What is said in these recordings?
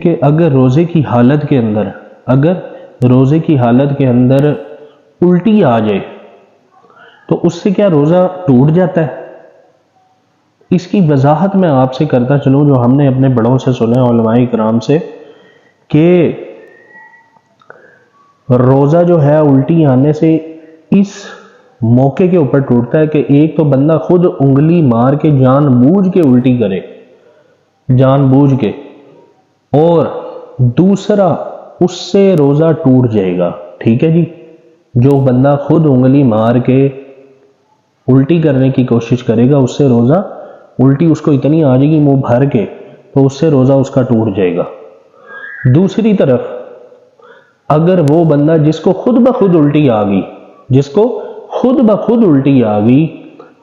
کہ اگر روزے کی حالت کے اندر الٹی آ جائے تو اس سے کیا روزہ ٹوٹ جاتا ہے؟ اس کی وضاحت میں آپ سے کرتا چلوں جو ہم نے اپنے بڑوں سے سنا علماء کرام سے، کہ روزہ جو ہے الٹی آنے سے اس موقع کے اوپر ٹوٹتا ہے کہ ایک تو بندہ خود انگلی مار کے جان بوجھ کے الٹی کرے، جان بوجھ کے، اور دوسرا اس سے روزہ ٹوٹ جائے گا. ٹھیک ہے جی، جو بندہ خود انگلی مار کے الٹی کرنے کی کوشش کرے گا اس سے روزہ، الٹی اس کو اتنی آ جائے گی منہ بھر کے، تو اس سے روزہ اس کا ٹوٹ جائے گا. دوسری طرف اگر وہ بندہ جس کو خود بخود الٹی آ گئی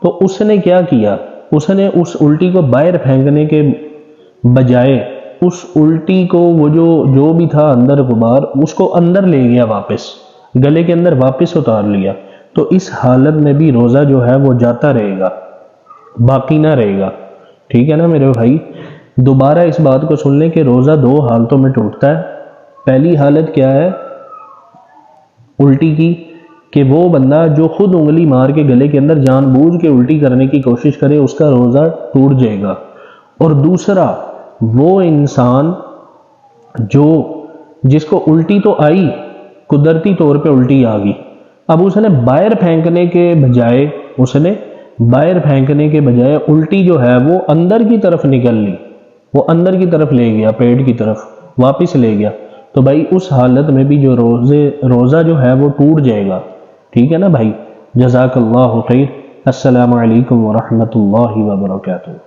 تو اس نے کیا کیا، اس نے اس الٹی کو باہر پھینکنے کے بجائے اس الٹی کو وہ جو بھی تھا اندر غبار اس کو اندر لے گیا، واپس گلے کے اندر واپس اتار لیا، تو اس حالت میں بھی روزہ جو ہے وہ جاتا رہے گا، باقی نہ رہے گا. ٹھیک ہے نا میرے بھائی؟ دوبارہ اس بات کو سن لیں کہ روزہ دو حالتوں میں ٹوٹتا ہے. پہلی حالت کیا ہے الٹی کی، کہ وہ بندہ جو خود انگلی مار کے گلے کے اندر جان بوجھ کے الٹی کرنے کی کوشش کرے اس کا روزہ ٹوٹ جائے گا. اور دوسرا وہ انسان جس کو الٹی تو آئی، قدرتی طور پہ الٹی آ گئی، اب اس نے باہر پھینکنے کے بجائے الٹی جو ہے وہ اندر کی طرف نکل لی، وہ اندر کی طرف لے گیا، پیٹ کی طرف واپس لے گیا، تو بھائی اس حالت میں بھی جو روزہ جو ہے وہ ٹوٹ جائے گا. ٹھیک ہے نا بھائی؟ جزاک اللہ خیر. السلام علیکم ورحمۃ اللہ وبرکاتہ.